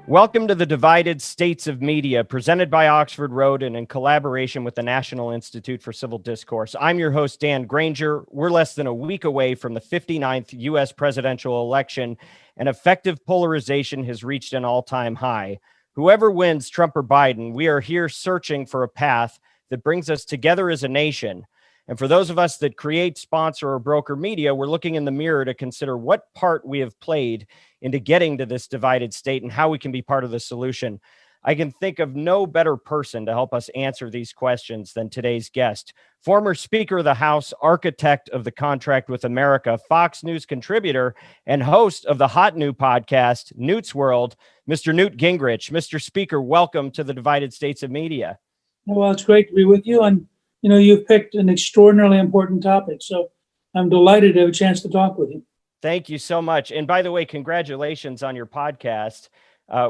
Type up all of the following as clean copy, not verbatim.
Welcome to the Divided States of Media, presented by Oxford Road and in collaboration with the National Institute for Civil Discourse. I'm your host, Dan Granger. We're less than a week away from the 59th U.S. presidential election, and effective polarization has reached an all-time high. Whoever wins, Trump or Biden, we are here searching for a path that brings us together as a nation. And for those of us that create, sponsor, or broker media, we're looking in the mirror to consider what part we have played into getting to this divided state and how we can be part of the solution. I can think of no better person to help us answer these questions than today's guest, former Speaker of the House, architect of the contract with America, Fox News contributor, and host of the Hot New podcast, Newt's World, Mr. Newt Gingrich. Mr. Speaker, welcome to the Divided States of Media. Well, it's great to be with you. And, you know, you've picked an extraordinarily important topic. So I'm delighted to have a chance to talk with you. Thank you so much. And by the way, congratulations on your podcast.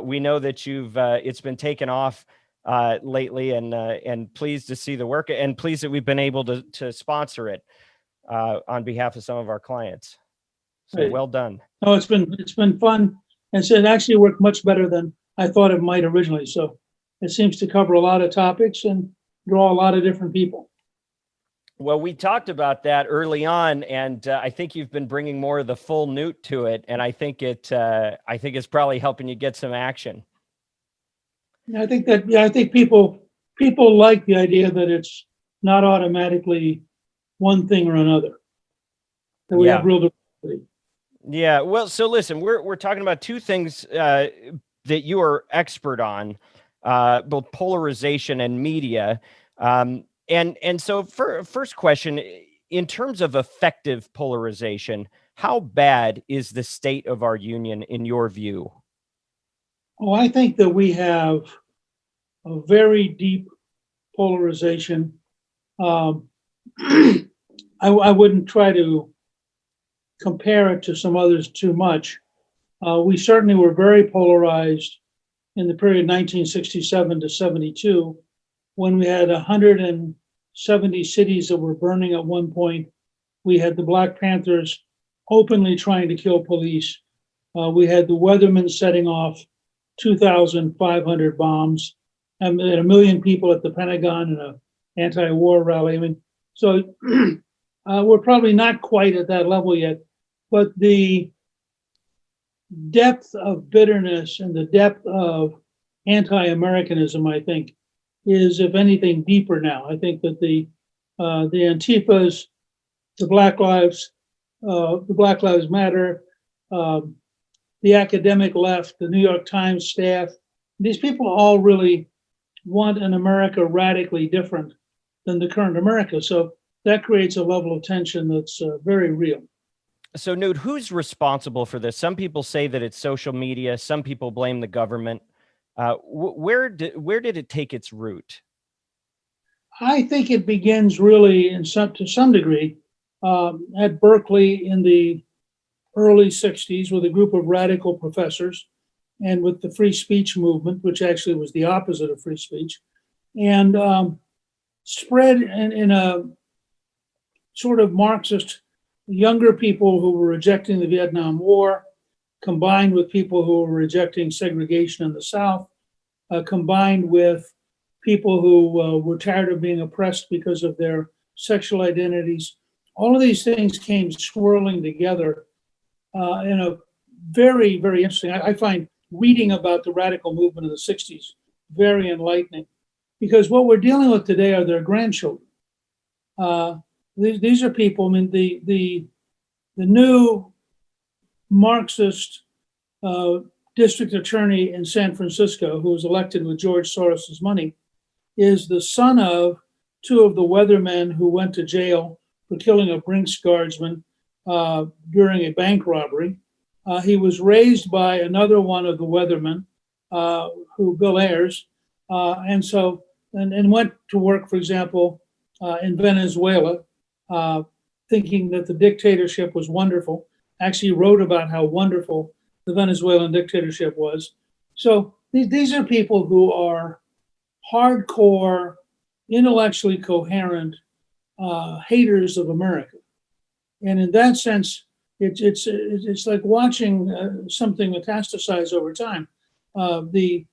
We know that it's been taken off lately, and pleased to see the work, and pleased that we've been able to sponsor it on behalf of some of our clients. So Right. Well done. Oh, it's been fun. And so it actually worked much better than I thought it might originally. So it seems to cover a lot of topics and draw a lot of different people. Well, we talked about that early on, and I think you've been bringing more of the full Newt to it, and I think it's probably helping you get some action. I think people like the idea that it's not automatically one thing or another, that we have real diversity. Yeah. Well, so listen, we're talking about two things that you are expert on, both polarization and media. And so first question, in terms of effective polarization, how bad is the state of our union in your view? Oh, I think that we have a very deep polarization. I wouldn't try to compare it to some others too much. We certainly were very polarized in the period 1967 to 72, when we had 170 cities that were burning at one point. We had the Black Panthers openly trying to kill police. We had the Weathermen setting off 2,500 bombs, and 1 million people at the Pentagon in an anti-war rally. I mean, so we're probably not quite at that level yet, but the depth of bitterness and the depth of anti-Americanism, I think, is, if anything, deeper now. I think that the Antifas, the Black Lives Matter, the academic left, the New York Times staff, these people all really want an America radically different than the current America. So that creates a level of tension that's very real. So Newt, who's responsible for this? Some people say that it's social media. Some people blame the government. Where did it take its root? I think it begins really to some degree at Berkeley in the early 60s with a group of radical professors and with the free speech movement, which actually was the opposite of free speech, and spread in a sort of Marxist, younger people who were rejecting the Vietnam War, combined with people who were rejecting segregation in the South, combined with people who were tired of being oppressed because of their sexual identities. All of these things came swirling together in a very, very interesting. I find reading about the radical movement of the 60s very enlightening, because what we're dealing with today are their grandchildren. These are people, I mean, the new Marxist district attorney in San Francisco, who was elected with George Soros's money, is the son of two of the Weathermen who went to jail for killing a Brinks guardsman during a bank robbery. He was raised by another one of the Weathermen, Bill Ayers, and went to work, for example, in Venezuela, thinking that the dictatorship was wonderful. Actually wrote about how wonderful the Venezuelan dictatorship was. So these are people who are hardcore, intellectually coherent haters of America. And in that sense, it's like watching something metastasize over time. the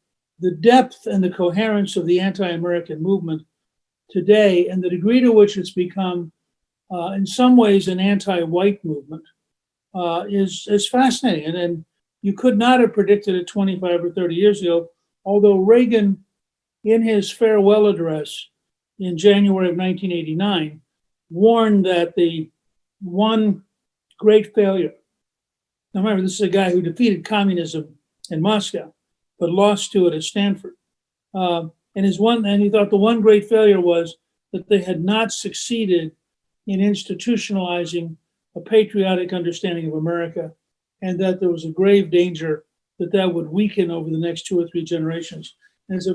depth and the coherence of the anti-American movement today, and the degree to which it's become, in some ways, an anti-white movement, is fascinating. And you could not have predicted it 25 or 30 years ago, although Reagan, in his farewell address in January of 1989, warned that the one great failure. Now remember, this is a guy who defeated communism in Moscow, but lost to it at Stanford. And he thought the one great failure was that they had not succeeded in institutionalizing a patriotic understanding of America, and that there was a grave danger that that would weaken over the next 2 or 3 generations. And it's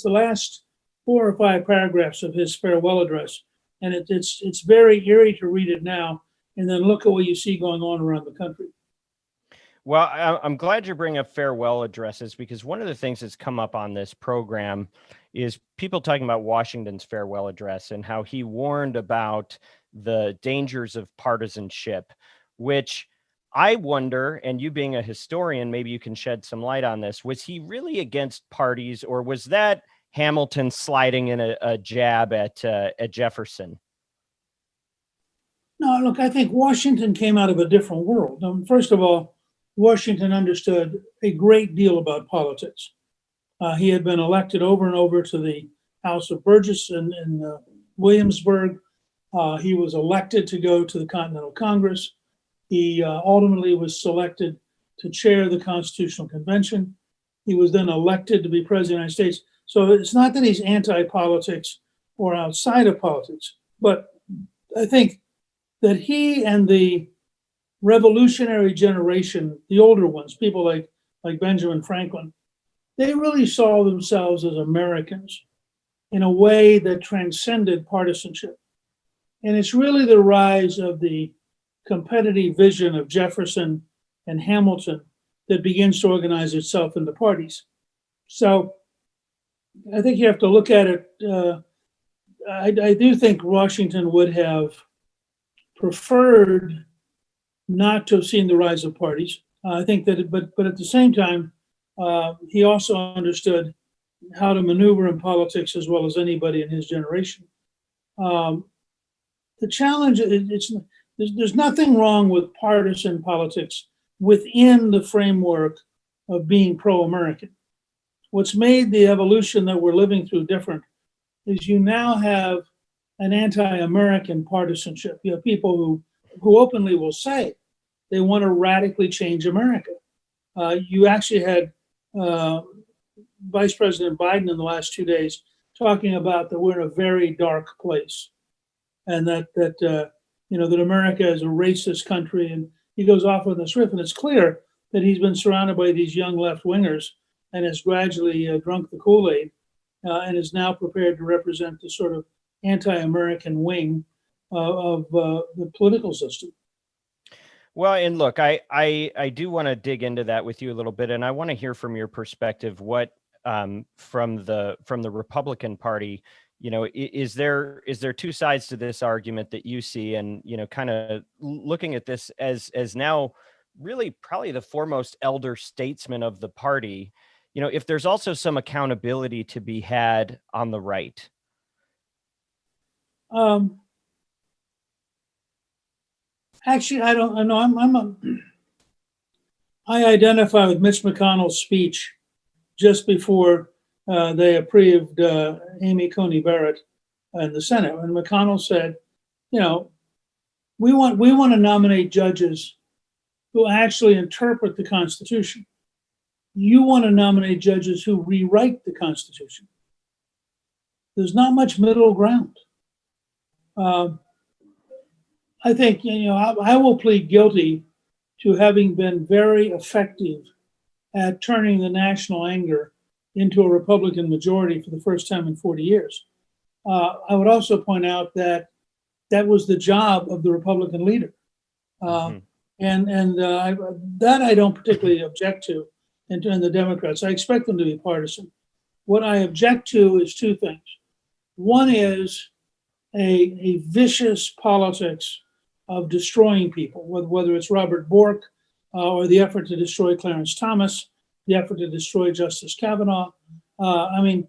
the last 4 or 5 paragraphs of his farewell address. And it's very eerie to read it now, and then look at what you see going on around the country. Well, I'm glad you bring up farewell addresses, because one of the things that's come up on this program is people talking about Washington's farewell address and how he warned about the dangers of partisanship, which I wonder, and you being a historian, maybe you can shed some light on this. Was he really against parties, or was that Hamilton sliding in a jab at Jefferson? No, look, I think Washington came out of a different world. First of all, Washington understood a great deal about politics. He had been elected over and over to the House of Burgess in Williamsburg. He was elected to go to the Continental Congress. He ultimately was selected to chair the Constitutional Convention. He was then elected to be president of the United States. So it's not that he's anti-politics or outside of politics, but I think that he and the revolutionary generation, the older ones, people like Benjamin Franklin, they really saw themselves as Americans in a way that transcended partisanship. And it's really the rise of the competitive vision of Jefferson and Hamilton that begins to organize itself into parties. So I think you have to look at it. I do think Washington would have preferred not to have seen the rise of parties. I think that, but at the same time, he also understood how to maneuver in politics as well as anybody in his generation. The challenge, there's nothing wrong with partisan politics within the framework of being pro-American. What's made the evolution that we're living through different is you now have an anti-American partisanship. You have people who openly will say they want to radically change America. You actually had Vice President Biden in the last 2 days talking about that we're in a very dark place, and that America is a racist country, and he goes off on this riff, and it's clear that he's been surrounded by these young left-wingers and has gradually drunk the Kool-Aid and is now prepared to represent the sort of anti-American wing of the political system. Well, and look, I do want to dig into that with you a little bit, and I want to hear from your perspective what from the Republican Party, is there 2 sides to this argument that you see, and kind of looking at this as now really probably the foremost elder statesman of the party, if there's also some accountability to be had on the right. Actually, I don't know. I identify with Mitch McConnell's speech just before they approved Amy Coney Barrett in the Senate. And McConnell said, we want to nominate judges who actually interpret the Constitution. You want to nominate judges who rewrite the Constitution. There's not much middle ground. I think, I will plead guilty to having been very effective at turning the national anger into a Republican majority for the first time in 40 years. I would also point out that was the job of the Republican leader. And that I don't particularly object to in the Democrats. I expect them to be partisan. What I object to is 2 things. One is a vicious politics of destroying people, whether it's Robert Bork or the effort to destroy Clarence Thomas, the effort to destroy Justice Kavanaugh. I mean,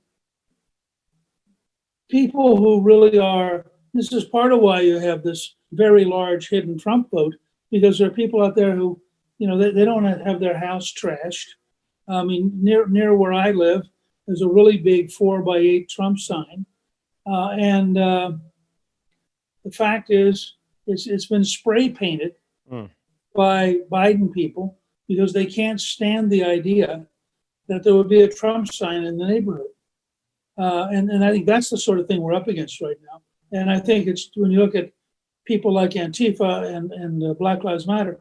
people who really are, this is part of why you have this very large hidden Trump vote, because there are people out there who, they don't have their house trashed. I mean, near where I live, there's a really big 4x8 Trump sign. And the fact is, it's been spray painted by Biden people because they can't stand the idea that there would be a Trump sign in the neighborhood. And I think that's the sort of thing we're up against right now. And I think it's when you look at people like Antifa and Black Lives Matter,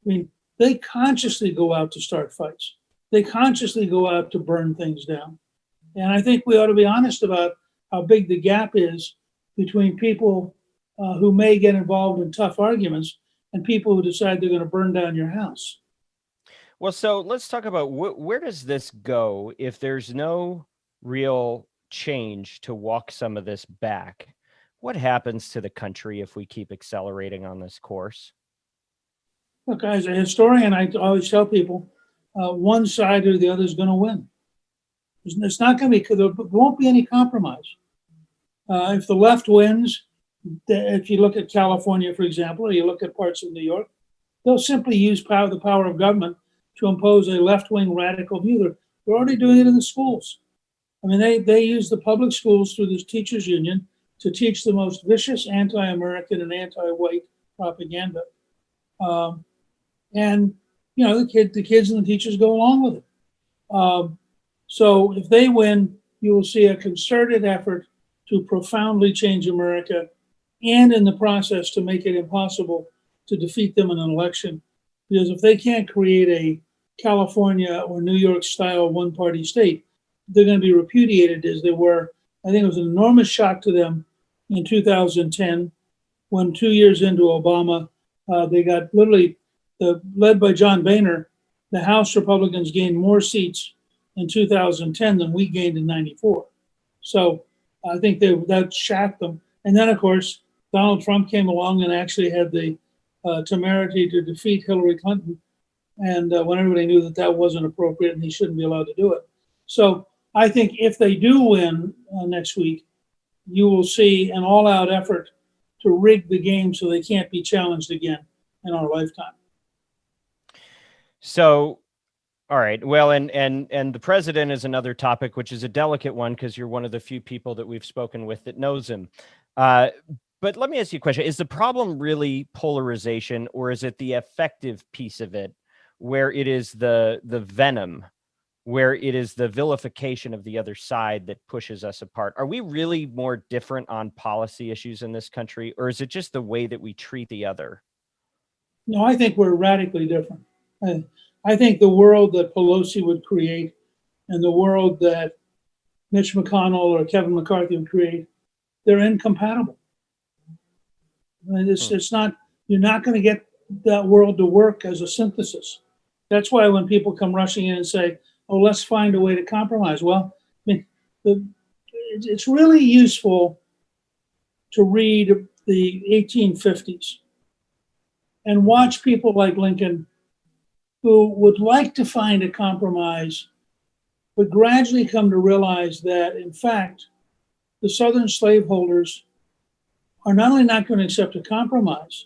I mean, they consciously go out to start fights. They consciously go out to burn things down. And I think we ought to be honest about how big the gap is between people who may get involved in tough arguments and people who decide they're going to burn down your house. Well, so let's talk about where does this go if there's no real change to walk some of this back? What happens to the country if we keep accelerating on this course? Look, as a historian, I always tell people one side or the other is going to win. It's not going to be, there won't be any compromise. If the left wins, if you look at California, for example, or you look at parts of New York, they'll simply use the power of government to impose a left-wing radical view. They're already doing it in the schools. I mean, they use the public schools through this teachers union to teach the most vicious anti-American and anti-white propaganda. And, the kids and the teachers go along with it. So if they win, you will see a concerted effort to profoundly change America and in the process to make it impossible to defeat them in an election. Because if they can't create a California or New York style one-party state, they're going to be repudiated as they were. I think it was an enormous shock to them in 2010 when 2 years into Obama, they got literally, led by John Boehner, the House Republicans gained more seats in 2010 than we gained in 94. So I think that shocked them. And then, of course, Donald Trump came along and actually had the temerity to defeat Hillary Clinton. And when everybody knew that wasn't appropriate and he shouldn't be allowed to do it. So I think if they do win next week, you will see an all-out effort to rig the game so they can't be challenged again in our lifetime. So, all right. Well, and the president is another topic, which is a delicate one because you're one of the few people that we've spoken with that knows him. But let me ask you a question. Is the problem really polarization, or is it the effective piece of it, where it is the venom, where it is the vilification of the other side that pushes us apart? Are we really more different on policy issues in this country, or is it just the way that we treat the other? No, I think we're radically different. I think the world that Pelosi would create and the world that Mitch McConnell or Kevin McCarthy would create, they're incompatible. And it's not, you're not going to get that world to work as a synthesis. That's why when people come rushing in and say, oh, let's find a way to compromise. Well, I mean, it's really useful to read the 1850s and watch people like Lincoln who would like to find a compromise, but gradually come to realize that, in fact, the Southern slaveholders are not only not going to accept a compromise,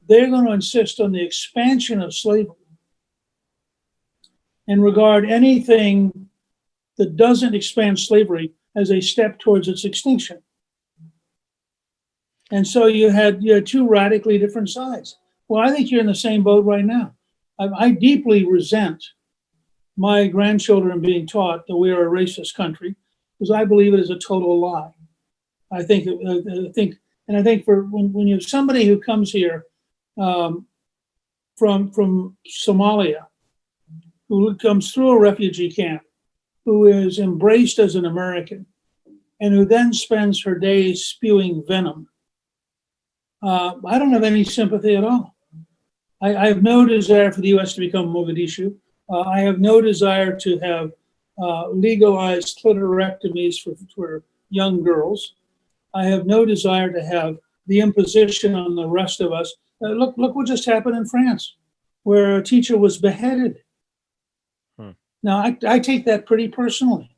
they're going to insist on the expansion of slavery and regard anything that doesn't expand slavery as a step towards its extinction. And so you had two radically different sides. Well, I think you're in the same boat right now. I deeply resent my grandchildren being taught that we are a racist country because I believe it is a total lie. I think for when you have somebody who comes here from Somalia, who comes through a refugee camp, who is embraced as an American, and who then spends her days spewing venom, I don't have any sympathy at all. I have no desire for the U.S. to become Mogadishu. I have no desire to have legalized clitorectomies for young girls. I have no desire to have the imposition on the rest of us. Look what just happened in France, where a teacher was beheaded. Now, I take that pretty personally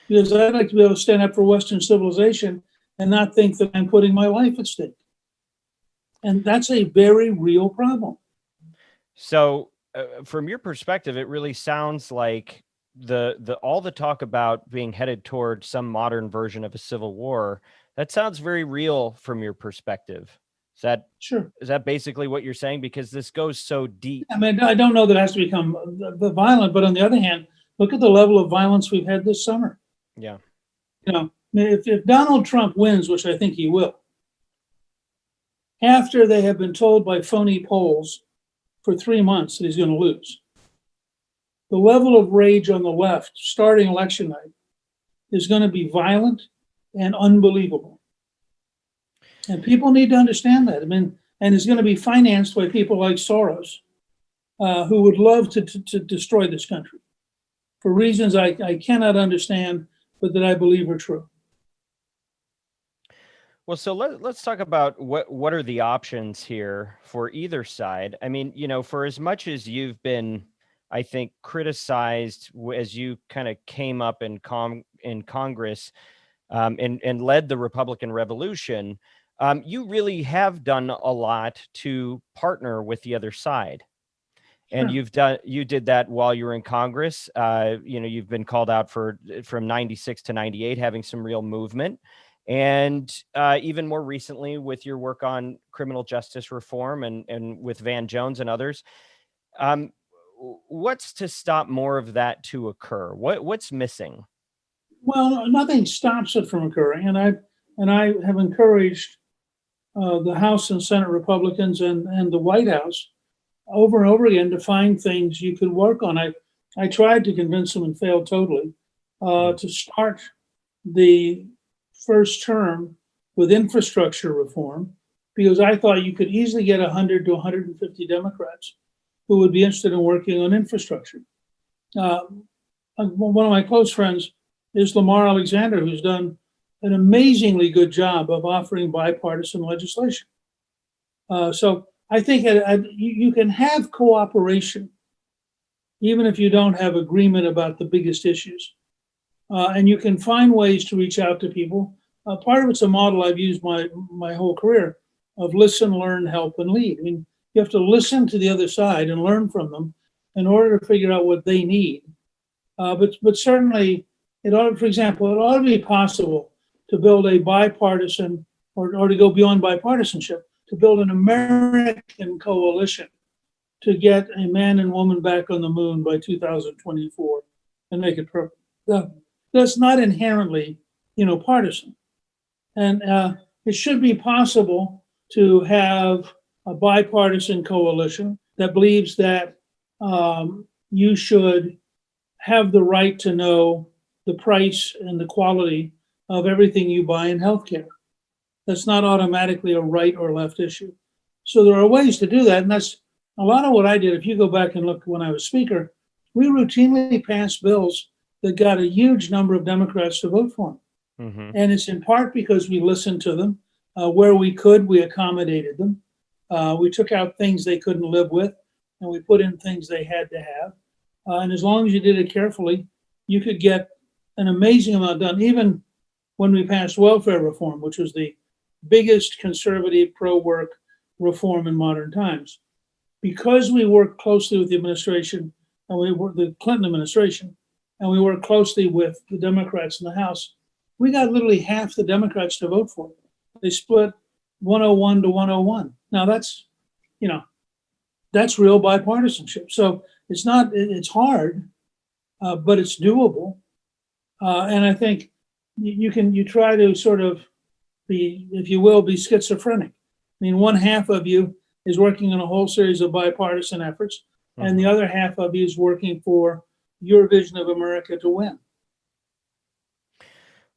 because I'd like to be able to stand up for Western civilization and not think that I'm putting my life at stake. And that's a very real problem. So, from your perspective, it really sounds like the all the talk about being headed toward some modern version of a civil war, that sounds very real from your perspective. Sure. Is that basically what you're saying? Because this goes so deep. I mean, I don't know that it has to become violent, but on the other hand, look at the level of violence we've had this summer. Yeah. You know, if Donald Trump wins, which I think he will, after they have been told by phony polls for 3 months that he's going to lose, the level of rage on the left starting election night is going to be violent and unbelievable. And people need to understand that. I mean, and it's going to be financed by people like Soros, who would love to destroy this country for reasons I cannot understand, but that I believe are true. Well, so let's talk about what are the options here for either side. I mean, for as much as you've been, I think, criticized as you kind of came up in Congress and led the Republican Revolution, you really have done a lot to partner with the other side. And Sure. you did that while you were in Congress. You've been called out from 96 to 98, having some real movement. And even more recently with your work on criminal justice reform and with Van Jones and others. What's to stop more of that to occur? What's missing? Well, nothing stops it from occurring, and I have encouraged the House and Senate Republicans and the White House over and over again to find things you could work on. I tried to convince them and failed totally to start the first term with infrastructure reform because I thought you could easily get 100 to 150 Democrats who would be interested in working on infrastructure. One of my close friends is Lamar Alexander, who's done an amazingly good job of offering bipartisan legislation. So I think you can have cooperation even if you don't have agreement about the biggest issues. And you can find ways to reach out to people. Part of it's a model I've used my whole career of listen, learn, help, and lead. I mean, you have to listen to the other side and learn from them in order to figure out what they need. But certainly, for example, it ought to be possible to build a bipartisan or to go beyond bipartisanship, to build an American coalition to get a man and woman back on the moon by 2024 and make it perfect. That's not inherently, partisan. And it should be possible to have a bipartisan coalition that believes that you should have the right to know the price and the quality of everything you buy in healthcare. That's not automatically a right or left issue. So there are ways to do that. And that's a lot of what I did. If you go back and look when I was speaker, we routinely passed bills that got a huge number of Democrats to vote for them. Mm-hmm. And it's in part because we listened to them. Where we could, we accommodated them. We took out things they couldn't live with, and we put in things they had to have. And as long as you did it carefully, you could get an amazing amount done. Even when we passed welfare reform, which was the biggest conservative pro-work reform in modern times, because we worked closely with the administration, and we worked the Clinton administration, and we worked closely with the Democrats in the House, we got literally half the Democrats to vote for it. They split 101 to 101. Now that's real bipartisanship. So it's hard, but it's doable. And I think you try to sort of be, if you will, be schizophrenic. I mean, one half of you is working on a whole series of bipartisan efforts, mm-hmm. and the other half of you is working for your vision of America to win.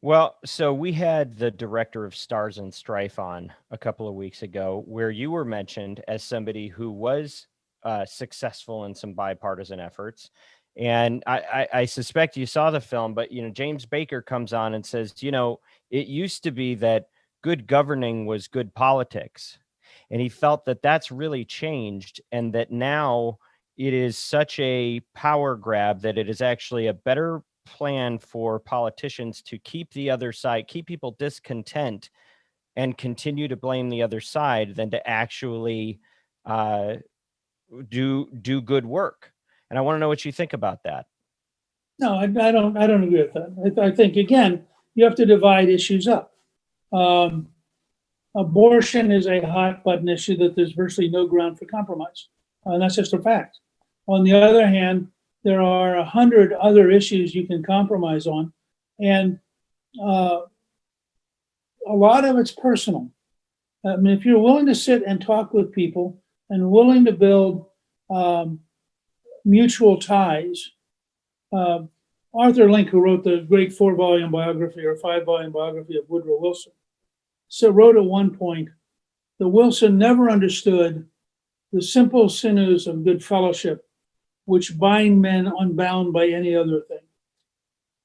Well, so we had the director of Stars and Strife on a couple of weeks ago, where you were mentioned as somebody who was successful in some bipartisan efforts. And I suspect you saw the film, but, James Baker comes on and says, it used to be that good governing was good politics. And he felt that that's really changed, and that now it is such a power grab that it is actually a better plan for politicians to keep the other side, keep people discontent and continue to blame the other side than to actually uh, do good work. And I want to know what you think about that. No, I don't agree with that. I think, again, you have to divide issues up. Abortion is a hot button issue that there's virtually no ground for compromise. And that's just a fact. On the other hand, there are 100 other issues you can compromise on. And a lot of it's personal. I mean, if you're willing to sit and talk with people and willing to build mutual ties, Arthur Link, who wrote the great 4-volume biography or 5-volume biography of Woodrow Wilson, so wrote at one point that Wilson never understood the simple sinews of good fellowship which bind men unbound by any other thing.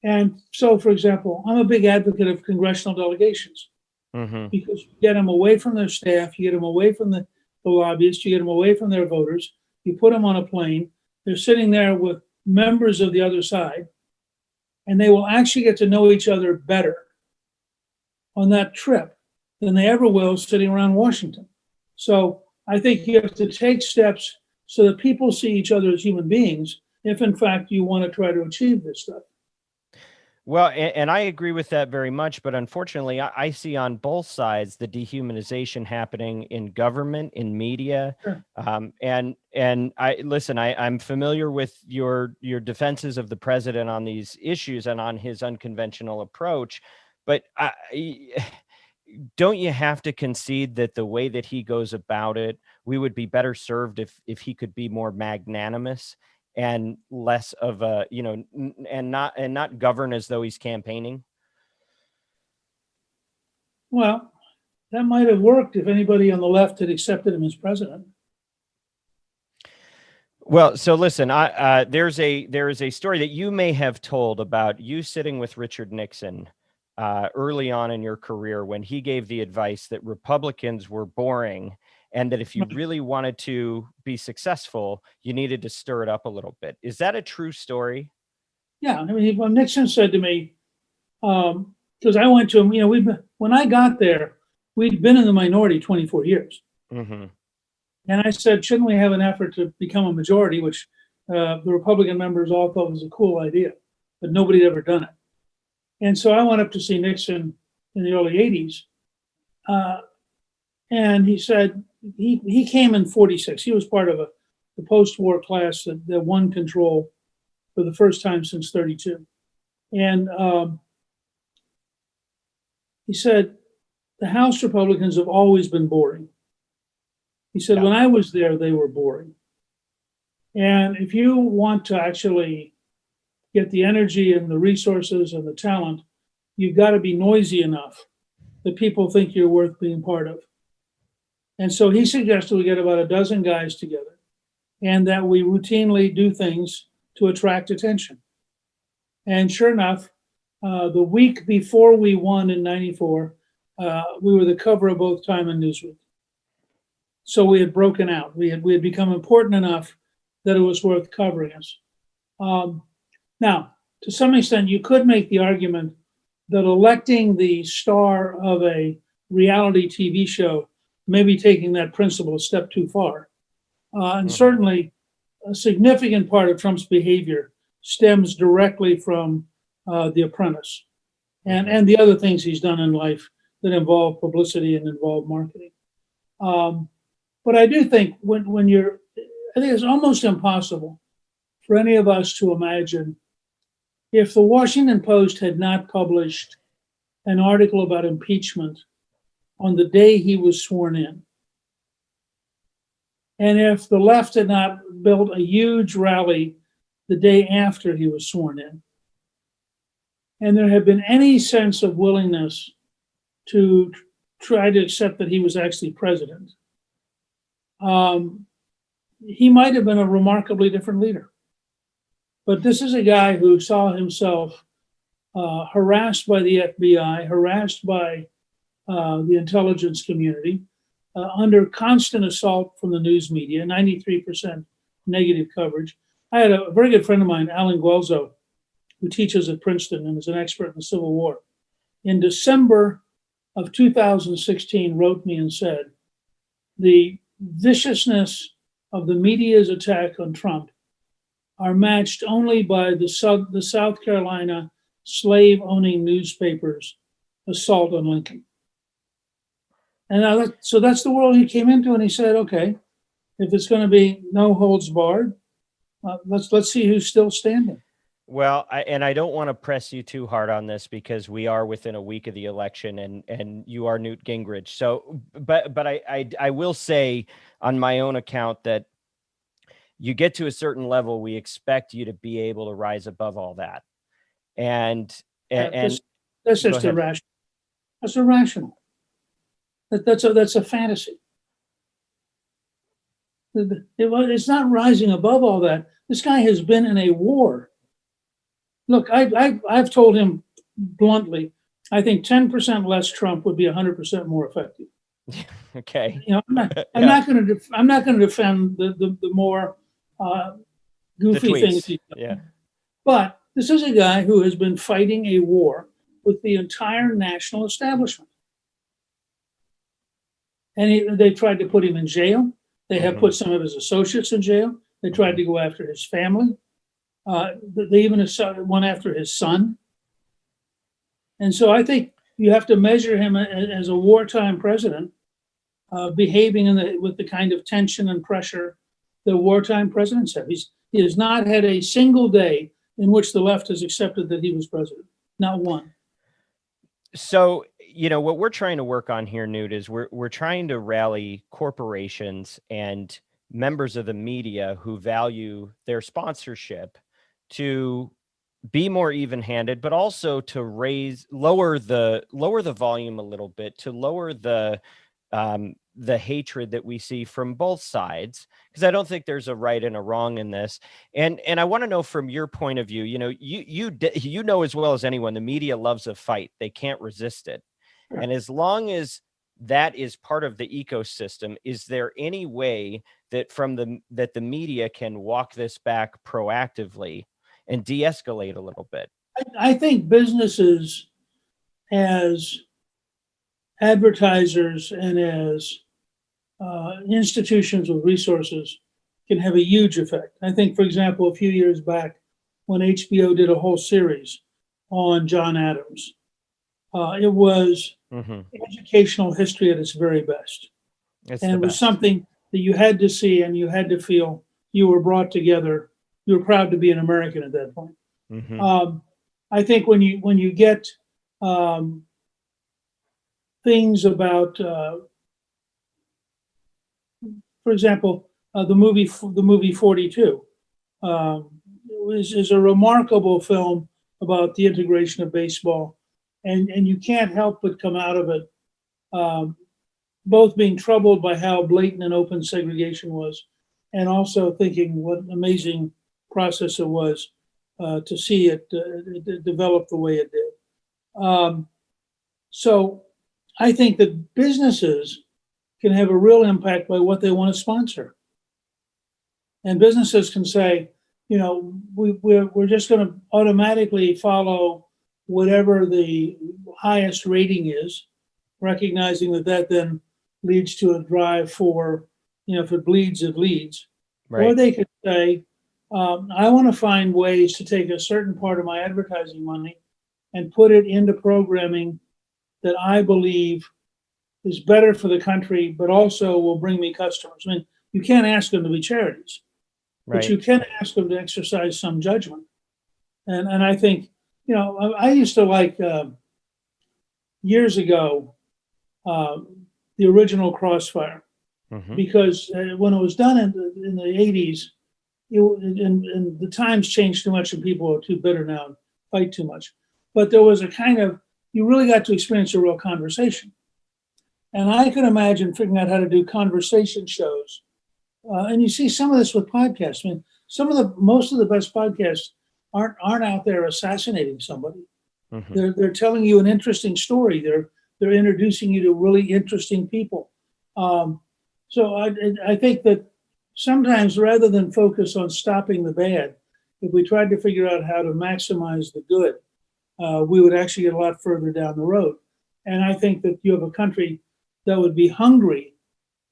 And so, for example, I'm a big advocate of congressional delegations because you get them away from their staff, you get them away from the lobbyists, you get them away from their voters, you put them on a plane, they're sitting there with members of the other side, and they will actually get to know each other better on that trip than they ever will sitting around Washington. So I think you have to take steps so that people see each other as human beings, if in fact you want to try to achieve this stuff. Well, and I agree with that very much, but unfortunately, I see on both sides the dehumanization happening in government, in media, Sure. And I'm familiar with your defenses of the president on these issues and on his unconventional approach, but don't you have to concede that the way that he goes about it, we would be better served if he could be more magnanimous and less of a, and not govern as though he's campaigning? Well, that might have worked if anybody on the left had accepted him as president. Well, so listen, there is a story that you may have told about you sitting with Richard Nixon early on in your career when he gave the advice that Republicans were boring and that if you really wanted to be successful, you needed to stir it up a little bit. Is that a true story? Yeah, I mean, when Nixon said to me, because I went to him, when I got there, we'd been in the minority 24 years. Mm-hmm. And I said, shouldn't we have an effort to become a majority, which the Republican members all thought was a cool idea, but nobody had ever done it. And so I went up to see Nixon in the early 80s. And he said, he came in 46. He was part of the post-war class that won control for the first time since 32. And he said, the House Republicans have always been boring. He said, when I was there, they were boring. And if you want to actually get the energy and the resources and the talent, you've got to be noisy enough that people think you're worth being part of. And so he suggested we get about a dozen guys together and that we routinely do things to attract attention. And sure enough, the week before we won in 94, we were the cover of both Time and Newsweek. So we had broken out. We had become important enough that it was worth covering us. Now, to some extent, you could make the argument that electing the star of a reality TV show may be taking that principle a step too far. And certainly, a significant part of Trump's behavior stems directly from The Apprentice and the other things he's done in life that involve publicity and involve marketing. But I do think I think it's almost impossible for any of us to imagine if the Washington Post had not published an article about impeachment on the day he was sworn in, and if the left had not built a huge rally the day after he was sworn in, and there had been any sense of willingness to try to accept that he was actually president, he might have been a remarkably different leader. But this is a guy who saw himself harassed by the FBI, harassed by the intelligence community, under constant assault from the news media. 93% negative coverage. I had a very good friend of mine, Alan Guelzo, who teaches at Princeton and is an expert in the Civil War. In December of 2016, wrote me and said, the viciousness of the media's attack on Trump are matched only by the South Carolina slave-owning newspapers' assault on Lincoln. And so that's the world he came into, and he said, okay, if it's going to be no holds barred, let's see who's still standing. Well, I don't want to press you too hard on this because we are within a week of the election, and you are Newt Gingrich. So, but I will say on my own account that you get to a certain level, we expect you to be able to rise above all that. And that's just irrational. That's irrational. That's a fantasy. It's not rising above all that. This guy has been in a war. Look, I've told him bluntly, I think 10% less Trump would be 100% more effective. Okay. I'm not going to defend the more goofy things he's done. Yeah. But this is a guy who has been fighting a war with the entire national establishment. And they tried to put him in jail. They have put some of his associates in jail. They tried to go after his family. They even went after his son. And so I think you have to measure him as a wartime president, behaving with the kind of tension and pressure that wartime presidents have. He has not had a single day in which the left has accepted that he was president. Not one. So, what we're trying to work on here, Newt, is we're trying to rally corporations and members of the media who value their sponsorship to be more even-handed, but also to lower the volume a little bit, to lower the hatred that we see from both sides, because I don't think there's a right and a wrong in this. And I want to know from your point of view, you know as well as anyone, the media loves a fight. They can't resist it. And as long as that is part of the ecosystem, is there any way that the media can walk this back proactively and de-escalate a little bit? I think businesses as advertisers and as institutions with resources can have a huge effect. I think, for example, a few years back when HBO did a whole series on John Adams, it was educational history at its very best. And it was something that you had to see and you had to feel you were brought together. You were proud to be an American at that point. I think when you get things about, for example, the movie 42 is a remarkable film about the integration of baseball, and you can't help but come out of it both being troubled by how blatant and open segregation was, and also thinking what an amazing process it was to see it develop the way it did. So I think that businesses can have a real impact by what they want to sponsor. And businesses can say, we're just going to automatically follow whatever the highest rating is, recognizing that then leads to a drive for, if it bleeds, it leads. Right. Or they could say, I want to find ways to take a certain part of my advertising money and put it into programming that I believe is better for the country, but also will bring me customers. I mean, you can't ask them to be charities, but you can ask them to exercise some judgment. And I think, I used to like years ago, the original Crossfire, because when it was done in the 80s, and the times changed too much and people are too bitter now and fight too much. But there was a kind of, you really got to experience a real conversation. And I could imagine figuring out how to do conversation shows. And you see some of this with podcasts. I mean, most of the best podcasts aren't out there assassinating somebody. They're telling you an interesting story. They're introducing you to really interesting people. So I think that sometimes rather than focus on stopping the bad, if we tried to figure out how to maximize the good, we would actually get a lot further down the road. And I think that you have a country that would be hungry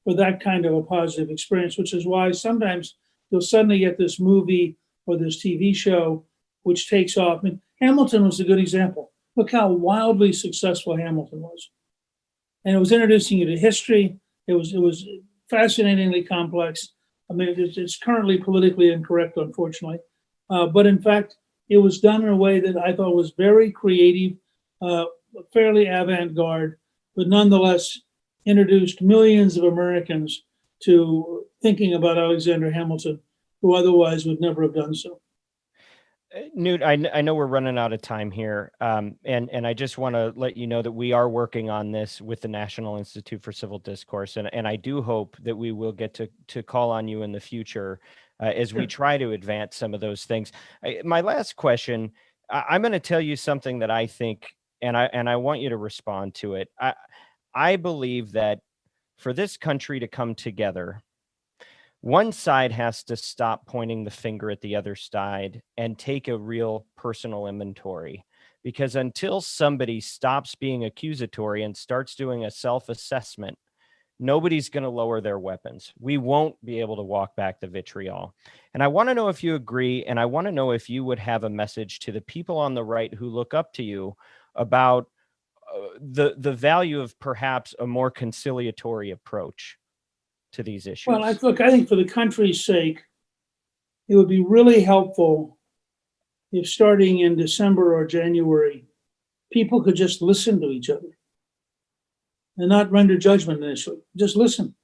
for that kind of a positive experience, which is why sometimes you'll suddenly get this movie or this TV show which takes off. I mean, Hamilton was a good example. Look how wildly successful Hamilton was. And it was introducing you to history. It was fascinatingly complex. I mean, it's currently politically incorrect, unfortunately. But in fact, it was done in a way that I thought was very creative, fairly avant-garde, but nonetheless introduced millions of Americans to thinking about Alexander Hamilton, who otherwise would never have done so. Newt, I know we're running out of time here, and I just want to let you know that we are working on this with the National Institute for Civil Discourse, and I do hope that we will get to call on you in the future as we try to advance some of those things. My last question, I'm going to tell you something that I think, and I want you to respond to it. I believe that for this country to come together, one side has to stop pointing the finger at the other side and take a real personal inventory, because until somebody stops being accusatory and starts doing a self-assessment, nobody's going to lower their weapons. We won't be able to walk back the vitriol. And I want to know if you agree, and I want to know if you would have a message to the people on the right who look up to you about the value of perhaps a more conciliatory approach to these issues. Well, I think for the country's sake, it would be really helpful if starting in December or January, people could just listen to each other and not render judgment initially. Just listen.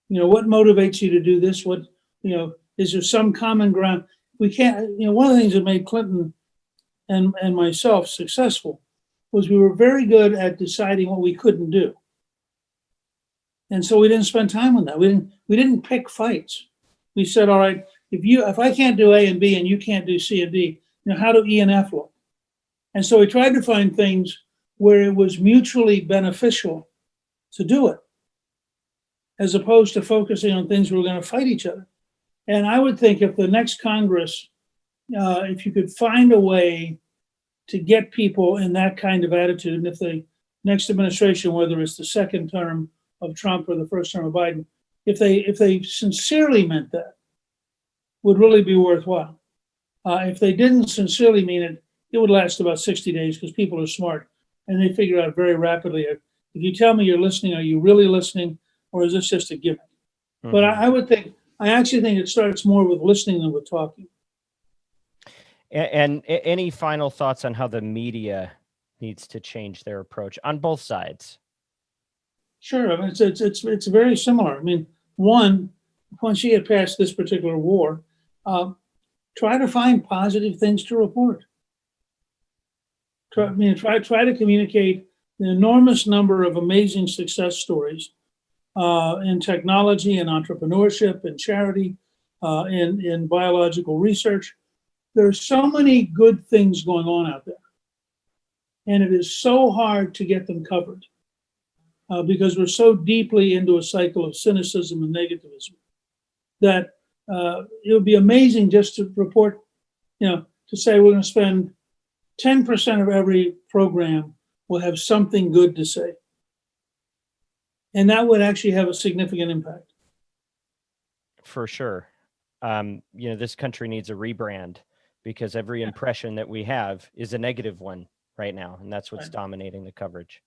You know, what motivates you to do this? What, is there some common ground? We can't, one of the things that made Clinton and myself successful was we were very good at deciding what we couldn't do. And so we didn't spend time on that. We didn't pick fights. We said, all right, if I can't do A and B and you can't do C and D, how do E and F look? And so we tried to find things where it was mutually beneficial to do it, as opposed to focusing on things where we're going to fight each other. And I would think if the next Congress, if you could find a way to get people in that kind of attitude, and if the next administration, whether it's the second term of Trump or the first term of Biden, if they sincerely meant that, would really be worthwhile. If they didn't sincerely mean it, it would last about 60 days because people are smart and they figure out very rapidly, if you tell me you're listening, are you really listening, or is this just a gimmick? Mm-hmm. But I actually think it starts more with listening than with talking. And any final thoughts on how the media needs to change their approach on both sides? Sure. I mean, it's very similar. I mean, once you get past this particular war, try to find positive things to report. Try to communicate the enormous number of amazing success stories in technology and entrepreneurship and charity, in biological research. There's so many good things going on out there, and it is so hard to get them covered. Because we're so deeply into a cycle of cynicism and negativism that it would be amazing just to report, to say we're going to spend 10% of every program will have something good to say. And that would actually have a significant impact. For sure. This country needs a rebrand because every impression that we have is a negative one right now. And that's what's dominating the coverage.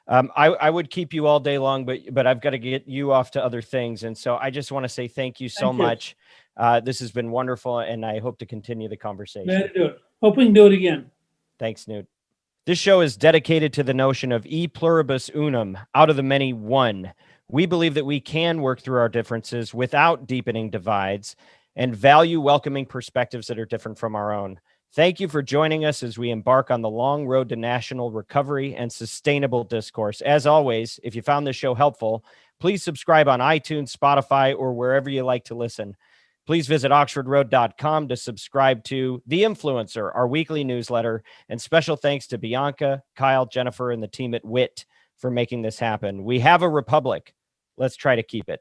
I would keep you all day long, but I've got to get you off to other things. And so I just want to say thank you so much. This has been wonderful, and I hope to continue the conversation. Glad to do it. Hope we can do it again. Thanks, Newt. This show is dedicated to the notion of e pluribus unum, out of the many, one. We believe that we can work through our differences without deepening divides and value welcoming perspectives that are different from our own. Thank you for joining us as we embark on the long road to national recovery and sustainable discourse. As always, if you found this show helpful, please subscribe on iTunes, Spotify, or wherever you like to listen. Please visit oxfordroad.com to subscribe to The Influencer, our weekly newsletter. And special thanks to Bianca, Kyle, Jennifer, and the team at WIT for making this happen. We have a republic. Let's try to keep it.